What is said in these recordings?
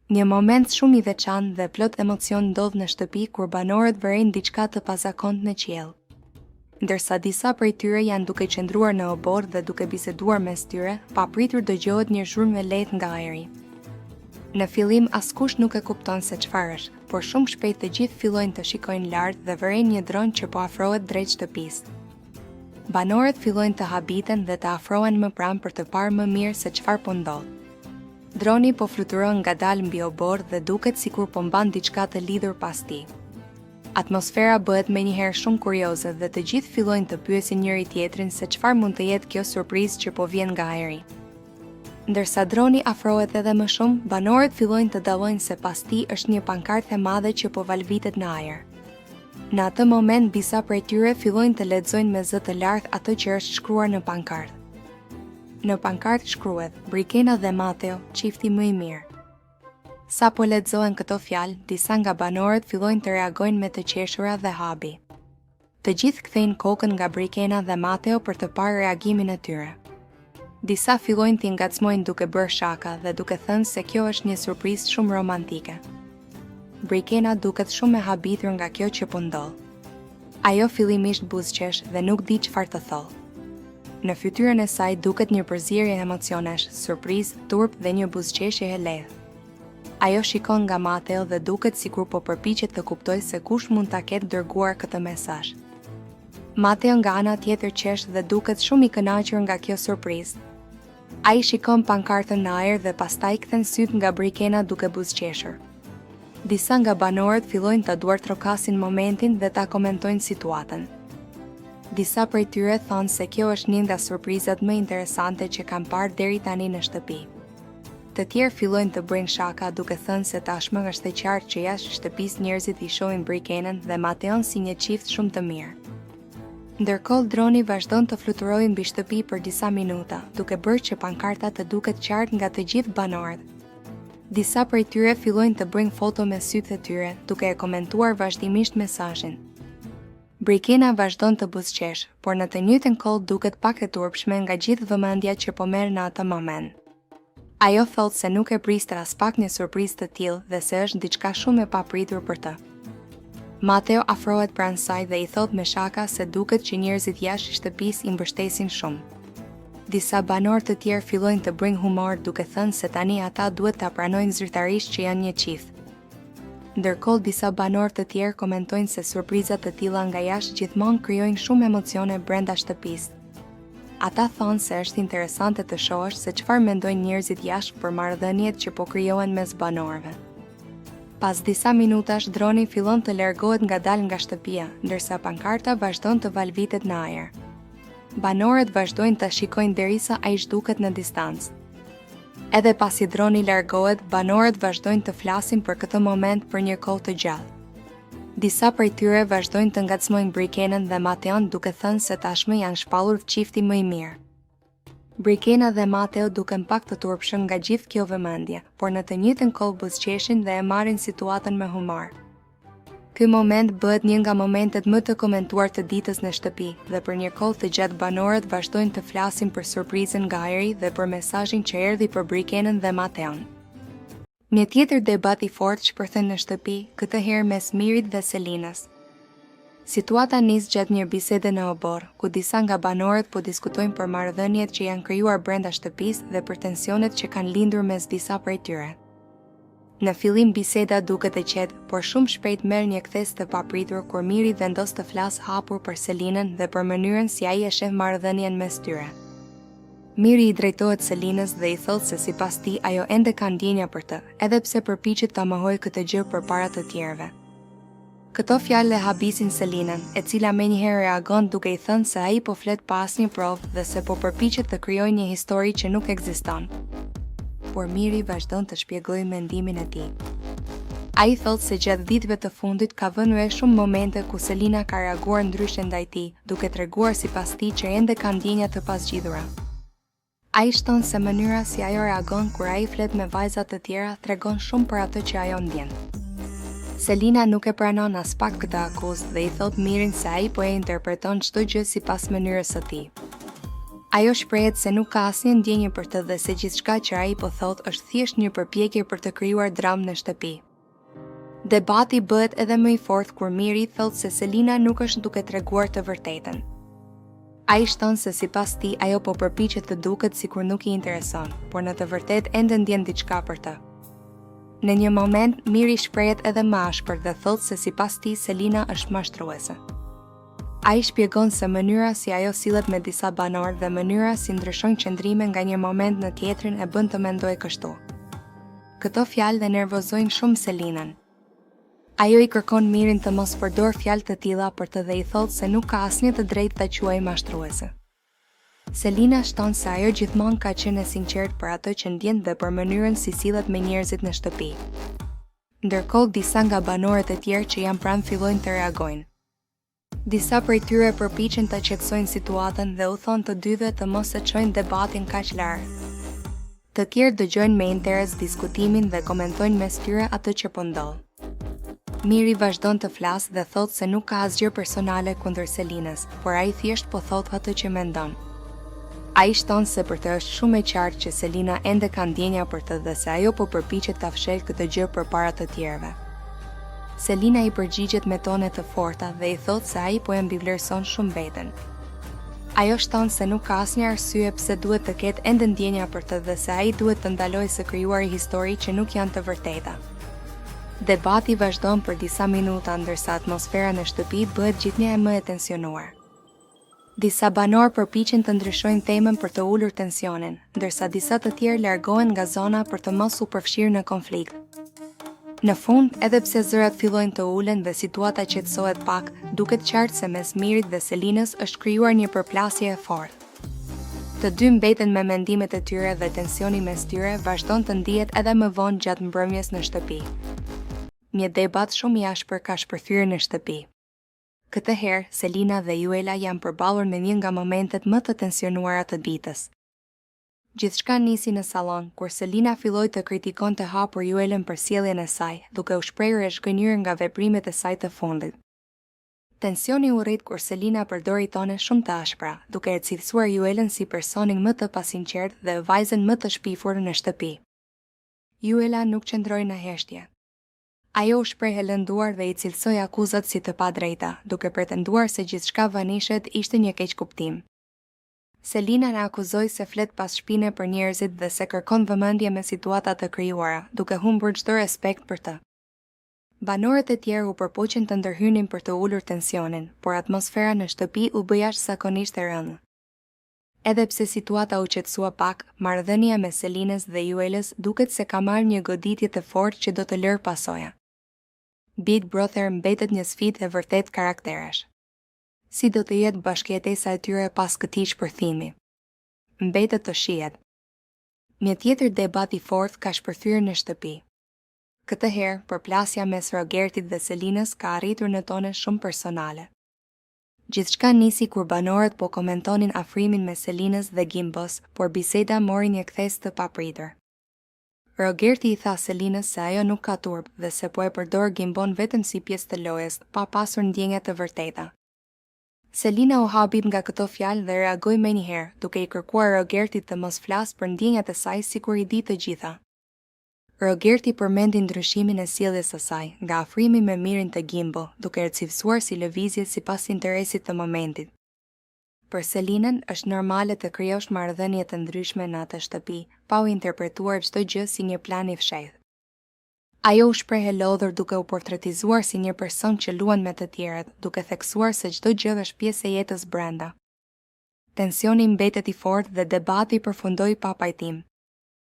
Një moment shumë i veçantë dhe plot emocion ndodh në shtëpi kur banorët vërejnë diçka të pazakontë në qiell. Ndërsa disa prej tyre janë duke qëndruar në obor dhe duke biseduar mes tyre, papritur dëgjohet një zhurmë e lehtë nga ajri. Në fillim askush nuk e kupton se çfarë është, por shumë shpejt të gjithë fillojnë të shikojnë lart dhe vërejnë një dron që po afrohet drejt shtëpisë. Banorët fillojnë të habiten dhe të afrohen më pranë për të parë më mirë se çfarë po ndodh. Droni po fluturon ngadalë mbi obor dhe duket sikur po mban diçka të lidhur pas tij. Atmosfera bëhet menjëherë shumë kurioze dhe të gjithë fillojnë të pyesin njëri tjetrin se çfarë mund të jetë kjo surprizë që po vjen nga ajri. Ndërsa droni afrohet edhe më shumë, banorët fillojnë të dallojnë se pas tij është një pankartë e madhe që po valvitet në ajër. Në atë moment disa prej tyre fillojnë të lexojnë me zë të lartë atë që është shkruar në pankartë. Në pankartë shkruhet: Brikena dhe Mateo, çifti më i mirë. Sa po lexohen këto fjalë, disa nga banorët fillojnë të reagojnë me të qeshura dhe habi. Të gjithë kthejnë kokën nga Brikena dhe Mateo për të parë reagimin e tyre. Disa fillojnë t'i ngacmojnë duke bërë shaka dhe duke thënë se kjo është një surprizë shumë romantike. Brikena duket shumë e habitur nga kjo që po ndodh. Ajo fillimisht buzëqesh dhe nuk di çfarë të thotë. Në fytyrën e saj duket një përzierje emocionesh, surprizë, turp dhe një buzëqeshje e lehtë. Ajo shikon nga Mateo dhe duket sikur po përpiqet të kuptojë se kush mund ta ketë dërguar këtë mesazh. Mateo nga ana tjetër qesh dhe duket shumë i kënaqur nga kjo surprizë. Ai shikon pankartën në ajër dhe pastaj kthen syt nga Brikena duke buzëqeshur. Disa nga banorët fillojnë të duartrokasin momentin dhe ta komentojnë situatën. Disa prej tyre thonë se kjo është një nga surprizat më interesante që kanë parë deri tani në shtëpi. Të tjerë fillojnë të bëjnë shaka duke thënë se tashmë është e qartë që jashtë shtëpisë njerëzit i shohin Brikenën dhe Mateon si një çift shumë të mirë. Ndërkohë droni vazhdon të fluturojë mbi shtëpi për disa minuta, duke bërë që pankarta të duket qartë nga të gjithë banorët. Disa prej tyre fillojnë të bëjnë foto me sytë e tyre, duke e komentuar vazhdimisht mesazhin. Brikena vazhdon të buzëqesh, por në të njëjtën kohë duket pak e turpshme nga gjithë vëmendja që po merr në atë moment. Ajo thotë se nuk e priste as pak një surprizë të tillë dhe se është diçka shumë e papritur për të. Mateo afrohet pranë saj dhe i thot me shaka se duket që njerëzit jashtë shtëpisë i mbështesin shumë. Disa banorë të tjerë fillojnë të bëjnë humor duke thënë se tani ata duhet ta pranojnë zyrtarisht që janë një çift. Ndërkohë disa banorë të tjerë komentojnë se surprizat të tilla nga jashtë gjithmonë krijojnë shumë emocione brenda shtëpisë. Ata thonë se është interesante të shohësh se çfarë mendojnë njerëzit jashtë për marrëdhëniet që po krijohen mes banorëve. Pas disa minutash droni fillon të largohet ngadalë nga shtëpia, ndërsa pankarta vazhdon të valvitet në ajër. Banorët vazhdojnë të shikojnë derisa ai zhduket në distancë. Edhe pasi droni largohet, banorët vazhdojnë të flasin për këtë moment për një kohë të gjallë. Disa prej tyre vazhdojnë të ngacmojnë Brikenën dhe Mateon duke thënë se tashmë janë shpallur çifti më i mirë. Brikena dhe Mateo duken pak të turpshëm nga gjithë kjo vëmendje, por në të njëjtën kohë buzëqeshin dhe e marrin situatën me humor. Ky moment bëhet një nga momentet më të komentuar të ditës në shtëpi dhe për një kohë të gjatë banorët vazhdojnë të flasin për surprizën nga ajri dhe për mesazhin që erdhi për Brikenën dhe Mateon. Një tjetër debat i fortë shpërthen në shtëpi, këtë herë mes Mirit dhe Selinës. Situata nis gjatë një bisede në obor, ku disa nga banorët po diskutojnë për marrëdhëniet që janë krijuar brenda shtëpisë dhe për tensionet që kanë lindur mes disa prej tyre. Në fillim biseda duket e qetë, por shumë shpejt merr një kthes të papritur kur Miri vendos të flasë hapur për Selinën dhe për mënyrën si ai e sheh marrëdhënien mes tyre. Miri i drejtohet Selinës dhe i thotë se sipas tij ajo ende ka ndjenja për të, edhe pse përpiqet ta mohojë këtë gjë përpara të tjerëve. Këto fjalë e habisin Selinën, e cila menjëherë reagon duke i thënë se ai po flet pa asnjë provë dhe se po përpiqet të krijojë një histori që nuk ekziston. Por Miri vazhdon të shpjegojë mendimin e tij. Ai thotë se gjatë ditëve të fundit ka vënë re shumë momente ku Selina ka reaguar ndryshe ndaj tij, duke treguar sipas tij që ende ka ndjenja të pasgjidhura. Ai shton se mënyra si ajo reagon kur ai flet me vajza të tjera tregon shumë për atë që ajo ndjen. Selina nuk e pranon as pak këtë akuzë dhe i thot Mirin se ai po e interpreton çdo gjë sipas mënyrës së tij. Ajo shprehet se nuk ka asnjë ndjenjë për të dhe se gjithçka që ai po thot është thjesht një përpjekje për të krijuar dramë në shtëpi. Debati bëhet edhe më i fortë kur Miri thot se Selina nuk është duke treguar të vërtetën. Ai shton se sipas tij ajo po përpiqet të duket sikur nuk I intereson, por në të vërtetë ende ndjen diçka për të. Në një moment Miri shprehet edhe më ashpër dhe thot se sipas tij Selina është mashtruese. Ai shpjegon se mënyra si ajo sillet me disa banorë dhe mënyra si ndryshon qëndrime nga një moment në tjetrin e bën të mendojë kështu. Këto fjalë dhe nervozojnë shumë Selinën. Ajo I kërkon Mirin të mos përdor fjalë të tilla për të dhe I thot se nuk ka asnjë të drejtë ta quajë mashtruese. Selina shton se ajo gjithmonë ka qenë e sinqertë për atë që ndjen dhe për mënyrën si sillet me njerëzit në shtëpi. Ndërkohë disa nga banorët e tjerë që janë pranë fillojnë të reagojnë. Disa prej tyre përpiqen ta qetësojnë situatën dhe u thon të dyve të mos e çojnë debatin kaq larg. Të tjerë dëgjojnë me interes diskutimin dhe komentojnë mes tyre atë që po ndodh. Miri vazhdon të flasë dhe thot se nuk ka asgjë personale kundër Selinës, por ai thjesht po thot atë që mendon. Ai shton se për të është shumë e qartë që Selina ende ka ndjenja për të dhe se ajo po përpiqet ta fshehë këtë gjë përpara të tjerëve. Selina I përgjigjet me tone të forta dhe I thot se ai po e mbivlerëson shumë veten. Ajo shton se nuk ka asnjë arsye pse duhet të ketë ende ndjenja për të dhe se ai duhet të ndalojë së krijuari histori që nuk janë të vërteta. Debati vazhdon për disa minuta ndërsa atmosfera në shtëpi bëhet gjithnjë e më e tensionuar. Disa banorë përpiqen të ndryshojnë temën për të ulur tensionin, ndërsa disa të tjerë largohen nga zona për të mos u përfshirë në konflikt. Në fund, edhe pse zërat fillojnë të ulen dhe situata qetësohet pak, duket qartë se mes Mirit dhe Selinës është krijuar një përplasje e fortë. Të dy mbeten me mendimet e tyre dhe tensioni mes tyre vazhdon të ndihet edhe më vonë gjatë mbrëmjes në shtëpi. Një debat shumë I ashpër ka shpërthyer në shtëpi. Këtë herë, Selina dhe Juela janë përballur në një nga momentet më të tensionuara të ditës. Gjithçka nisi në sallon, kur Selina filloi të kritikonte hapur Juelën për sjelljen e saj, duke u shprehur e zhgënjur nga veprimet e saj të fundit. Tensioni u rrit kur Selina përdori tone shumë të ashpra, duke e cilësuar Juelën si personin më të pasinqertë dhe vajzën më të shpifur në shtëpi. Juela nuk qëndroi në heshtje. Ajo u shpreh e lënduar dhe I cilësoi akuzat si të padrejta, duke pretenduar se gjithçka vanishet ishte një keqkuptim. Selina na akuzoi se flet pas shpine për njerëzit dhe se kërkon vëmendje me situata të krijuara, duke humbur çdo respekt për të. Banorët e tjerë u përpoqen të ndërhynin për të ulur tensionin, por atmosfera në shtëpi u bë jashtëzakonisht e rëndë. Edhe pse situata u qetësua pak, marrëdhënia me Selinës dhe Juelës duket se ka marrë një goditje të fortë që do të lërë pasoja. Big Brother mbetet një sfidë e vërtet karakteresh. Si do të jetë bashkëjetesa e tyre pas këtij shpërthimi? Mbetet të shihet. Një tjetër debat I fortë ka shpërthyer në shtëpi. Këtë herë, përplasja mes Rogertit dhe Selinës ka arritur në tone shumë personale. Gjithçka nisi kur banorët po komentonin afrimin me Selinës dhe Gimbos, por biseda mori një kthes të papritur. Rogerti I tha Selinës se ajo nuk ka turp dhe se po e përdor Gimbon vetëm si pjesë të lojës, pa pasur ndjenja të vërteta. Selina u habit nga këto fjalë dhe reagoi menjëherë, duke I kërkuar Rogertit të mos flasë për ndjenjat e saj sikur I di të gjitha. Rogerti përmendi ndryshimin e sjelljes së saj nga afrimi me Mirin të Gimbo, duke e cilësuar si lëvizje sipas interesit të momentit. Për Selinën është normale të krijosh marrëdhënie të ndryshme në atë shtëpi, pa u interpretuar çdo gjë si një plan I fshehtë. Ajo u shpreh e lodhur duke u portretizuar si një person që luan me të tjerët, duke theksuar se çdo gjë është pjesë e jetës brenda. Tensioni mbetet I fortë dhe debati përfundoi pa pajtim.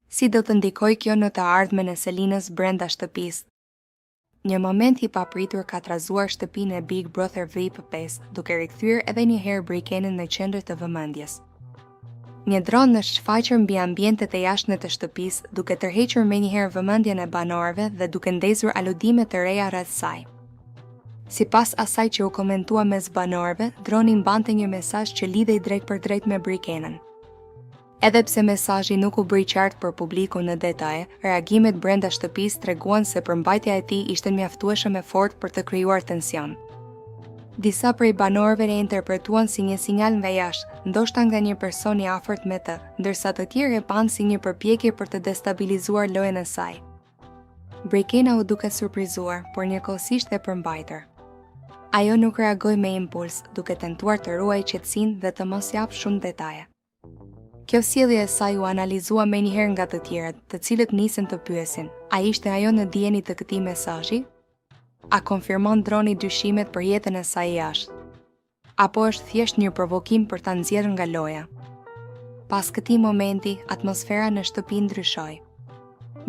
Si do të ndikojë kjo në të ardhmen e Selinës brenda shtëpisë? Një moment I papritur ka trazuar shtëpinë e Big Brother VIP 5, duke rikthyer edhe një herë Brikenin në qendër të vëmendjes. Një dron është shfaqur mbi ambientet e jashtme të shtëpisë, duke tërhequr menjëherë vëmendjen e banorëve dhe duke ndezur aludime të reja rreth saj. Sipas asaj që u komentua mes banorëve, droni mbante një mesazh që lidhej drejt për drejt me Brikenin. Edhe pse mesazhi nuk u bëri qartë për publikun në detaje, reagimet brenda shtëpisë treguan se përmbajtja e tij ishte mjaftueshëm e fortë për të krijuar tension. Disa prej banorëve e interpretuan si një sinjal nga jashtë, ndoshta nga një person i afërt me të, ndërsa të tjerë e panë si një përpjekje për të destabilizuar lojën e saj. Breikena u duke surprizuar, por njëkohësisht e përmbajtur. Ajo nuk reagoi me impuls, duke tentuar të ruajë qetësinë dhe të mos japë shumë detaje. Kjo sjellje e saj u analizua menjëherë nga të tjerët, të cilët nisën të pyesin: a ishte ajo në dieni të këtij mesazhi? A konfirmon droni dyshimet për jetën e saj jashtë? Apo është thjesht një provokim për ta nxjerrë nga loja? Pas këtij momenti, atmosfera në shtëpi ndryshoi.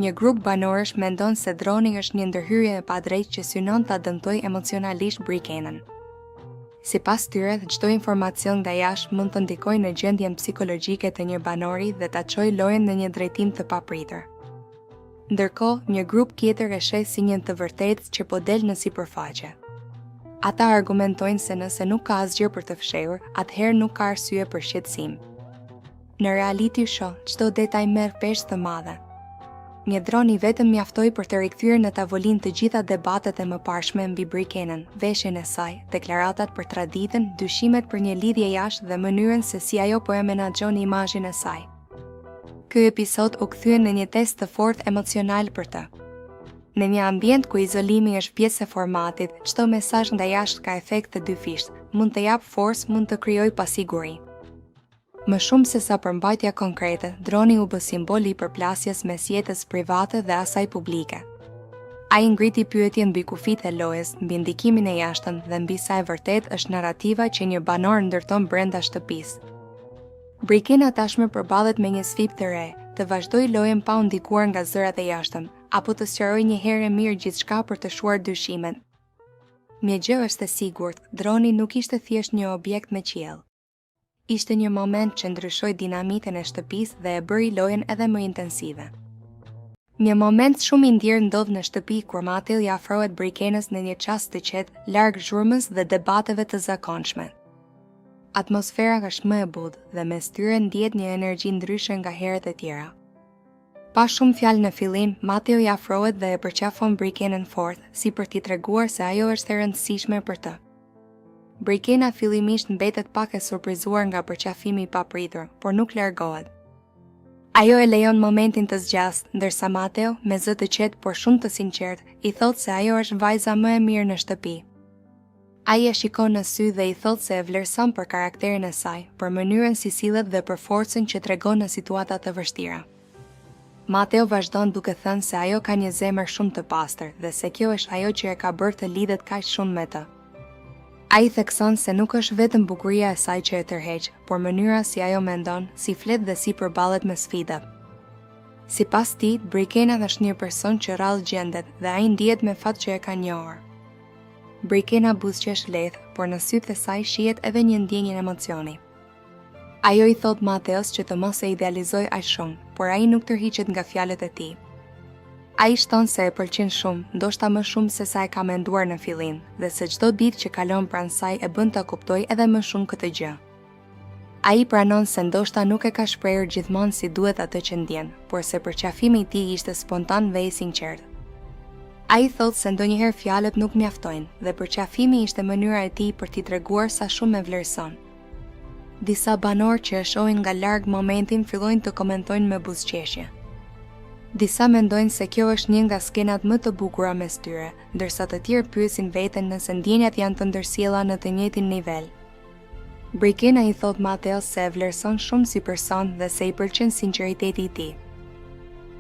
Një grup banorësh mendon se droni është një ndërhyrje e padrejtë që synon ta dëmtojë emocionalisht Breikenën. Sipas tyre, çdo informacion nga jashtë mund të ndikojë në gjendjen psikologjike të një banori dhe ta çojë lojën në një drejtim të papritur. Ndërkohë, një grup tjetër e sheh si një të vërtetë që po del në sipërfaqe. Ata argumentojnë se nëse nuk ka asgjë për të fshehur, atëherë nuk ka arsye për shqetësim. Në reality show, çdo detaj merr peshë të madhe. Një dron i vetëm mjaftoi për të rikthyer në tavolinë të gjitha debatet e mëparshme mbi Breikenën, veshjen e saj, deklaratat për traditën, dyshimet për një lidhje jashtë dhe mënyrën se si ajo po e menaxhon imazhin e saj. Ky episod u kthye në një test të fortë emocional për të. Në një ambient ku izolimi është pjesë e formatit, çdo mesazh nga jashtë ka efekt të dyfishtë, mund të jap forcë, mund të krijojë pasiguri. Më shumë se sa përmbajtja konkrete, droni u bë simbol i përplasjes mes jetës private dhe asaj publike. Ai ngriti pyetjen mbi kufijtë e lojës, mbi ndikimin e jashtëm dhe mbi sa e vërtet është narrativa që një banor ndërton brenda shtëpisë. Breikena tashmë përballet me një sfidë të re, të vazhdojë lojën pa u ndikuar nga zërat e jashtëm, apo të sqarojë një herë e mirë gjithçka për të shuar dyshimet. Një gjë është e sigurt, droni nuk ishte thjesht një objekt me qiell. Ishte një moment që ndryshoi dinamikën e shtëpisë dhe e bëri lojën edhe më intensive. Një moment shumë i ndjerë ndodh në shtëpi kur Mateo i afrohet Breikenës në një çast të qetë, larg zhurmës dhe debateve të zakonshme. Atmosfera është më e butë dhe mes tyre ndihet një energji ndryshe nga herët e tjera. Pa shumë fjalë në fillim, Mateo i afrohet dhe e përqafon Breikenën fort, si për t'i treguar se ajo është e rëndësishme për të. Breikena fillimisht mbetet pak e surprizuar nga përqafimi i papritur, por nuk largohet. Ajo e lejon momentin të zgjasë, ndërsa Mateo, me zë të qetë por shumë të sinqert, i thot se ajo është vajza më e mirë në shtëpi. Ai e shikon në sy dhe i thot se e vlerëson për karakterin e saj, për mënyrën si sillet dhe për forcën që tregon në situata të vështira. Mateo vazhdon duke thënë se ajo ka një zemër shumë të pastër dhe se kjo është ajo që e ka bërë të lidhet kaq shumë me të. Ai thekson se nuk është vetëm bukuria e saj që e tërheq, por mënyra si ajo mendon, si flet dhe si përballet me sfidat. Sipas tij, Breikena është një person që rrallë gjendet dhe ai ndihet me fat që e ka njohur. Breikena buzëqesh lehtë, por në sytë e saj shihet edhe një ndjenjë emocioni. Ajo i thot Mateos që të mos e idealizoj aq shumë, por ai nuk tërhiqet nga fjalët e tij. Ai shton se e pëlqen shumë, ndoshta më shumë se sa e ka menduar në fillim, dhe se çdo ditë që kalon pranë saj e bën ta kuptojë edhe më shumë këtë gjë. Ai pranon se ndoshta nuk e ka shprehur gjithmonë si duhet atë që ndjen, por se përqafimi i tij ishte spontan dhe i sinqert. Ai thot se ndonjëherë fjalët nuk mjaftojnë dhe përqafimi ishte mënyra e tij për t'i treguar sa shumë e vlerëson. Disa banorë që e shohin nga larg momentin fillojnë të komentojnë me buzëqeshje. Disa mendojnë se kjo është një nga skenat më të bukura mes tyre, ndërsa të tjerë pyesin veten nëse ndjenjat janë të ndërsjella në të njëjtin nivel. Breikena i thot Mateos se e vlerëson shumë si person dhe se i pëlqen sinqeriteti i tij.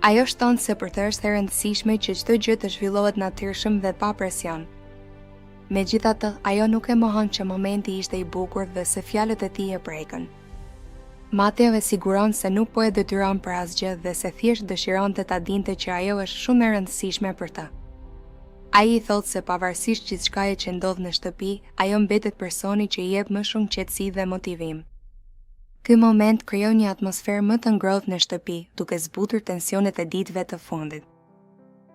Ajo shton se për të është e rëndësishme që çdo gjë të zhvillohet natyrshëm dhe pa presion. Megjithatë, ajo nuk e mohon që momenti ishte i bukur dhe se fjalët e tij e prekën. Mateo e siguron se nuk po e detyron për asgjë dhe se thjesht dëshironte ta dinte që ajo është shumë e rëndësishme për të. Ai i thot se pavarësisht gjithçkaje që ndodh në shtëpi, ajo mbetet personi që i jep më shumë qetësi dhe motivim. Ky moment krijon një atmosferë më të ngrohtë në shtëpi, duke zbutur tensionet e ditëve të fundit.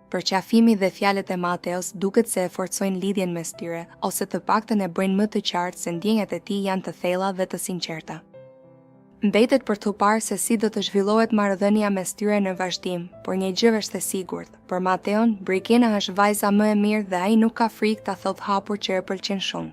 Përqafimi dhe fjalët e Mateos duket se e forcojnë lidhjen mes tyre, ose të paktën e bëjnë më të qartë se ndjenjat e tij janë të thella dhe të sinqerta. Mbetet për t'u parë se si do të zhvillohet marrëdhënia mes tyre në vazhdim, por një gjë është e sigurt, për Mateon, Breikena është vajza më e mirë dhe ai nuk ka frikë ta thotë hapur që e pëlqen shumë.